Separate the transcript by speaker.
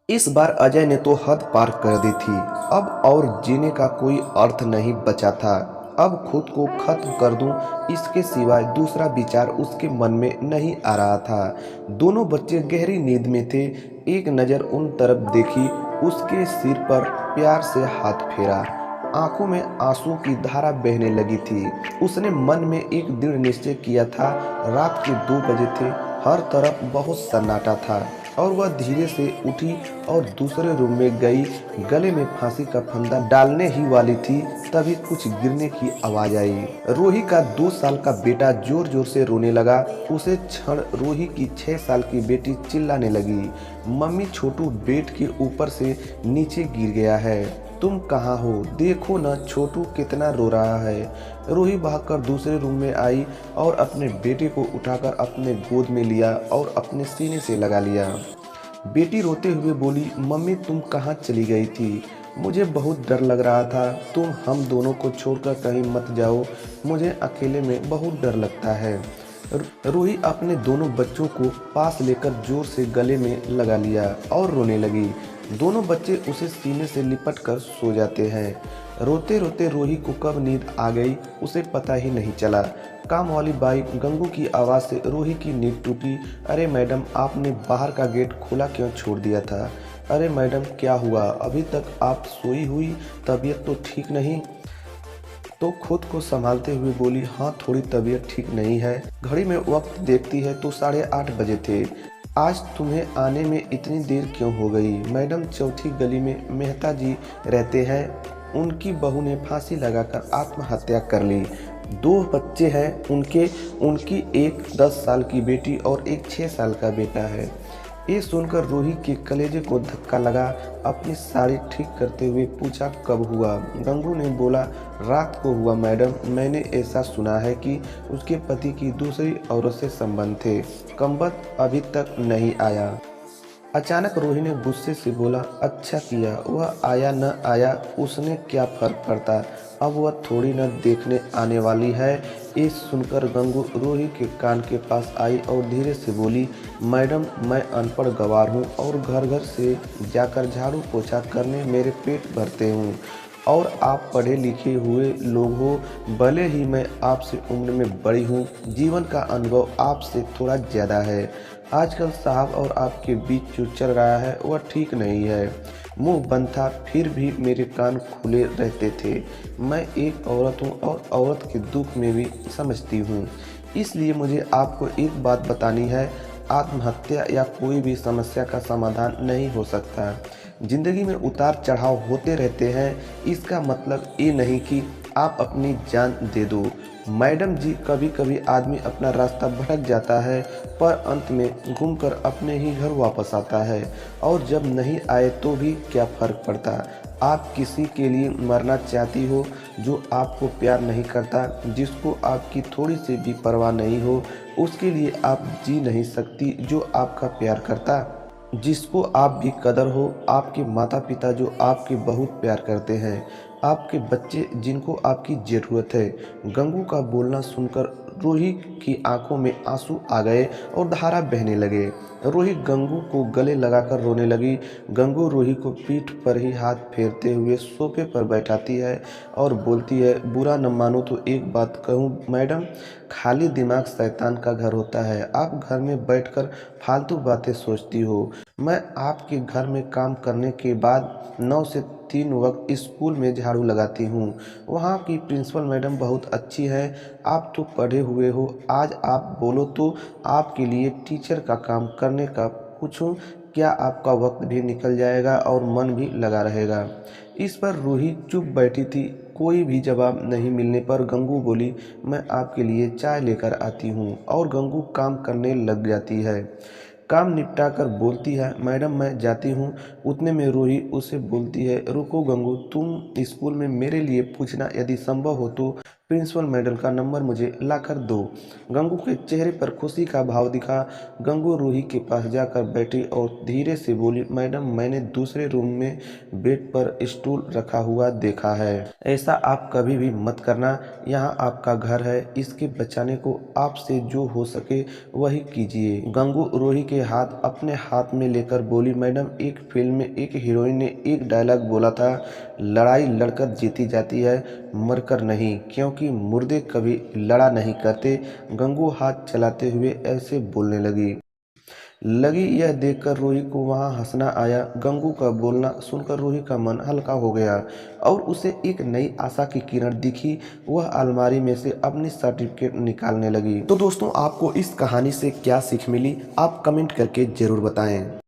Speaker 1: इस बार अजय ने तो हद पार कर दी थी। अब और जीने का कोई अर्थ नहीं बचा था। अब खुद को खत्म कर दूं, इसके सिवाय दूसरा विचार उसके मन में नहीं आ रहा था। दोनों बच्चे गहरी नींद में थे। एक नज़र उन तरफ देखी, उसके सिर पर प्यार से हाथ फेरा। आंखों में आंसू की धारा बहने लगी थी। उसने मन में एक दृढ़ निश्चय किया था। रात के 2 बजे थे, हर तरफ बहुत सन्नाटा था और वह धीरे से उठी और दूसरे रूम में गई। गले में फांसी का फंदा डालने ही वाली थी, तभी कुछ गिरने की आवाज आई। रूही का 2 साल का बेटा जोर जोर से रोने लगा। उसे क्षण रूही की 6 साल की बेटी चिल्लाने लगी, मम्मी छोटू बेड के ऊपर से नीचे गिर गया है, तुम कहाँ हो, देखो न छोटू कितना रो रहा है। रूही भागकर दूसरे रूम में आई और अपने बेटे को उठाकर अपने गोद में लिया और अपने सीने से लगा लिया। बेटी रोते हुए बोली, मम्मी तुम कहाँ चली गई थी, मुझे बहुत डर लग रहा था, तुम हम दोनों को छोड़कर कहीं मत जाओ, मुझे अकेले में बहुत डर लगता है। रूही अपने दोनों बच्चों को पास लेकर जोर से गले में लगा लिया और रोने लगी। दोनों बच्चे उसे सीने से लिपट कर सो जाते हैं। रोते रोते रूही को कब नींद आ गई उसे पता ही नहीं चला। काम वाली बाई गंगू की आवाज़ से रूही की नींद टूटी। अरे मैडम, आपने बाहर का गेट खुला क्यों छोड़ दिया था? अरे मैडम, क्या हुआ, अभी तक आप सोई हुई, तबीयत तो ठीक नहीं? तो खुद को संभालते हुए बोली, हाँ थोड़ी तबीयत ठीक नहीं है। घड़ी में वक्त देखती है तो 8:30 बजे थे। आज तुम्हें आने में इतनी देर क्यों हो गई? मैडम, चौथी गली में मेहता जी रहते हैं, उनकी बहू ने फांसी लगाकर आत्महत्या कर ली। 2 बच्चे हैं उनके, उनकी एक 10 साल की बेटी और एक 6 साल का बेटा है। ये सुनकर रूही के कलेजे को धक्का लगा। अपनी साड़ी ठीक करते हुए पूछा, कब हुआ? गंगू ने बोला, रात को हुआ मैडम, मैंने ऐसा सुना है कि उसके पति की दूसरी औरत से संबंध थे, कमबख्त अभी तक नहीं आया। अचानक रोही ने गुस्से से बोला, अच्छा किया, वह आया न आया उसने क्या फर्क पड़ता, अब वह थोड़ी न देखने आने वाली है। ये सुनकर गंगू रोही के कान के पास आई और धीरे से बोली, मैडम मैं अनपढ़ गवार हूँ और घर घर से जाकर झाड़ू पोछा करने मेरे पेट भरते हूँ और आप पढ़े लिखे हुए लोग हो, भले ही मैं आपसे उम्र में बड़ी हूँ, जीवन का अनुभव आपसे थोड़ा ज़्यादा है। आजकल साहब और आपके बीच जो चल रहा है वह ठीक नहीं है। मुंह बंद था फिर भी मेरे कान खुले रहते थे। मैं एक औरत हूँ और औरत के दुख में भी समझती हूँ, इसलिए मुझे आपको एक बात बतानी है, आत्महत्या या कोई भी समस्या का समाधान नहीं हो सकता। ज़िंदगी में उतार चढ़ाव होते रहते हैं, इसका मतलब ये नहीं कि आप अपनी जान दे दो। मैडम जी, कभी कभी आदमी अपना रास्ता भटक जाता है पर अंत में घूमकर अपने ही घर वापस आता है, और जब नहीं आए तो भी क्या फ़र्क पड़ता। आप किसी के लिए मरना चाहती हो जो आपको प्यार नहीं करता, जिसको आपकी थोड़ी सी भी परवाह नहीं हो, उसके लिए आप जी नहीं सकती जो आपका प्यार करता, जिसको आप भी कदर हो, आपके माता पिता जो आपके बहुत प्यार करते हैं, आपके बच्चे जिनको आपकी ज़रूरत है। गंगू का बोलना सुनकर रूही की आंखों में आंसू आ गए और धारा बहने लगे। रूही गंगू को गले लगाकर रोने लगी। गंगू रूही को पीठ पर ही हाथ फेरते हुए सोफे पर बैठाती है और बोलती है, बुरा न मानो तो एक बात कहूँ मैडम, खाली दिमाग शैतान का घर होता है। आप घर में बैठकर फालतू बातें सोचती हो। मैं आपके घर में काम करने के बाद 9 से 3 वक्त स्कूल में झाड़ू लगाती हूँ। वहाँ की प्रिंसिपल मैडम बहुत अच्छी है। आप तो पढ़े हुए हो, आज आप बोलो तो आपके लिए टीचर का काम करने का पूछूं क्या? आपका वक्त भी निकल जाएगा और मन भी लगा रहेगा। इस पर रूही चुप बैठी थी। कोई भी जवाब नहीं मिलने पर गंगू बोली, मैं आपके लिए चाय लेकर आती हूँ, और गंगू काम करने लग जाती है। काम निपटा कर बोलती है, मैडम मैं जाती हूँ। उतने में रूही उसे बोलती है, रुको गंगू, तुम स्कूल में मेरे लिए पूछना, यदि संभव हो तो प्रिंसिपल मैडम का नंबर मुझे लाकर दो। गंगू के चेहरे पर खुशी का भाव दिखा। गंगू रूही के पास जाकर बैठी और धीरे से बोली, मैडम मैंने दूसरे रूम में बेड पर स्टूल रखा हुआ देखा है। ऐसा आप कभी भी मत करना, यहाँ आपका घर है। इसके बचाने को आपसे जो हो सके वही कीजिए। गंगू रूही के हाथ अपने हाथ में लेकर बोली, मैडम एक फिल्म में एक हीरोइन ने एक डायलॉग बोला था, लड़ाई लड़कर जीती जाती है, मरकर नहीं, क्योंकि मुर्दे कभी लड़ा नहीं करते। गंगू हाथ चलाते हुए ऐसे बोलने लगी यह देखकर रूही को वहाँ हंसना आया। गंगू का बोलना सुनकर रूही का मन हल्का हो गया और उसे एक नई आशा की किरण दिखी। वह अलमारी में से अपनी सर्टिफिकेट निकालने लगी। तो दोस्तों, आपको इस कहानी से क्या सीख मिली, आप कमेंट करके जरूर बताएं।